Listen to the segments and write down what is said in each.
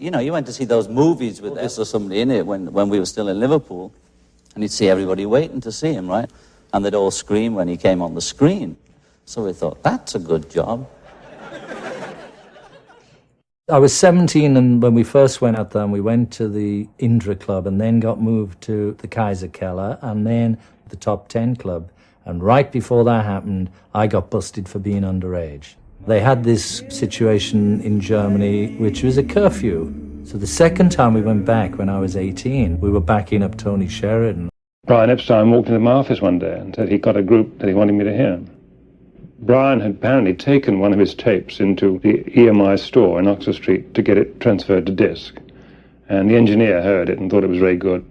You know, you went to see those movies with this or somebody in it when we were still in Liverpool, and you'd see everybody waiting to see him, right? And they'd all scream when he came on the screen. So we thought, that's a good job. I was 17 and when we first went out there, and we went to the Indra Club and then got moved to the Kaiser Keller and then the Top 10 Club. And right before that happened, I got busted for being underage. They had this situation in Germany, which was a curfew. So the second time we went back, when I was 18, we were backing up Tony Sheridan. Brian Epstein walked into my office one day and said he got a group that he wanted me to hear. Brian had apparently taken one of his tapes into the EMI store in Oxford Street to get it transferred to disc. And the engineer heard it and thought it was very good.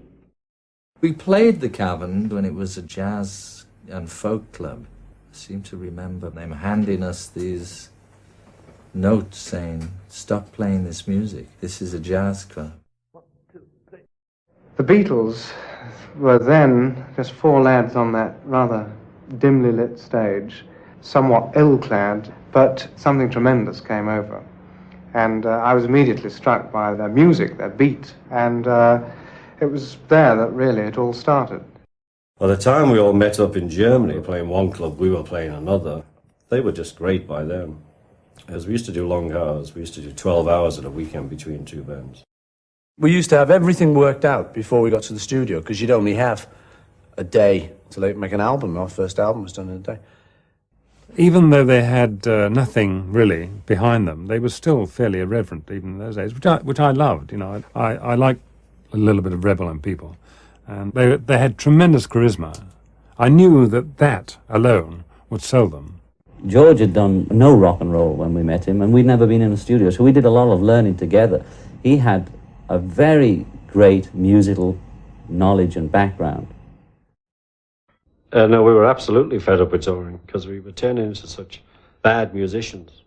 We played the Cavern when it was a jazz and folk club. I seem to remember them handing us these notes saying, stop playing this music, this is a jazz club. The Beatles were then just four lads on that rather dimly lit stage, somewhat ill-clad, but something tremendous came over. And I was immediately struck by their music, their beat, and it was there that really it all started. By the time we all met up in Germany, playing one club, we were playing another. They were just great by then. As we used to do long hours, we used to do 12 hours at a weekend between two bands. We used to have everything worked out before we got to the studio, because you'd only have a day to make an album. Our first album was done in a day. Even though they had nothing really behind them, they were still fairly irreverent even in those days, which I loved. You know, I like a little bit of rebel in people, and they had tremendous charisma. I knew that alone would sell them. George had done no rock and roll when we met him, and we'd never been in a studio, so we did a lot of learning together. He had a very great musical knowledge and background. No, we were absolutely fed up with touring because we were turning into such bad musicians.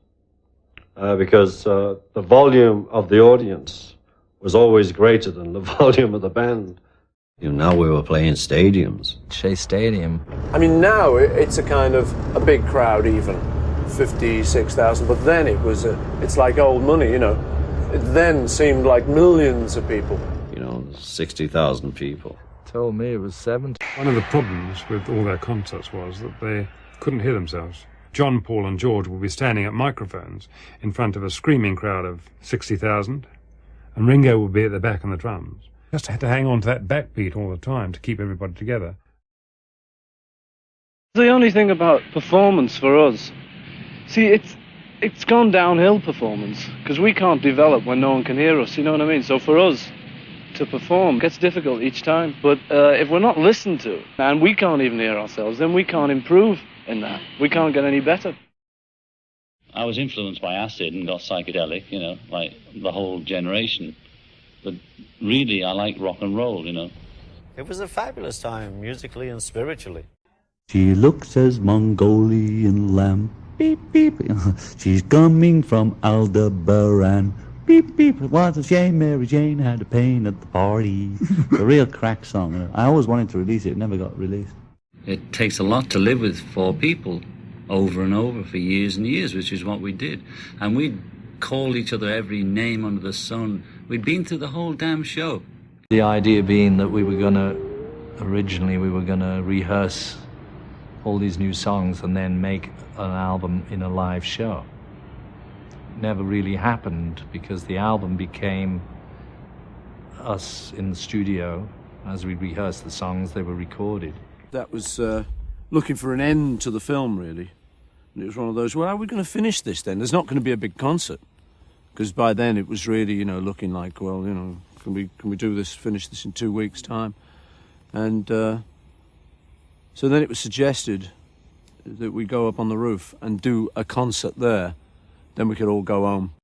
Because the volume of the audience was always greater than the volume of the band. You know, now we were playing stadiums. Shea Stadium. I mean, now it's a kind of a big crowd even, 56,000, but then it's like old money, you know. It then seemed like millions of people. You know, 60,000 people. Told me it was 70. One of the problems with all their concerts was that they couldn't hear themselves. John, Paul and George would be standing at microphones in front of a screaming crowd of 60,000, and Ringo would be at the back on the drums. Just had to hang on to that backbeat all the time to keep everybody together. The only thing about performance for us, see, it's gone downhill, performance, because we can't develop when no one can hear us, you know what I mean? So for us to perform gets difficult each time, but if we're not listened to, and we can't even hear ourselves, then we can't improve in that. We can't get any better. I was influenced by acid and got psychedelic, you know, like the whole generation. But really, I like rock and roll, you know. It was a fabulous time, musically and spiritually. She looks as Mongolian lamb. Beep, beep. She's coming from Aldebaran. Beep, beep. What a shame Mary Jane had a pain at the party. A real crack song. I always wanted to release it. It never got released. It takes a lot to live with four people over and over for years and years, which is what we did. And we'd call each other every name under the sun. We'd been through the whole damn show. The idea being that originally we were gonna rehearse all these new songs and then make an album in a live show. Never really happened because the album became us in the studio. As we rehearsed the songs, they were recorded. That was looking for an end to the film, really. And it was one of those, well, how are we going to finish this then? There's not going to be a big concert. Because by then it was really, you know, looking like, well, you know, can we do this, finish this in 2 weeks' time? And so then it was suggested that we go up on the roof and do a concert there. Then we could all go home.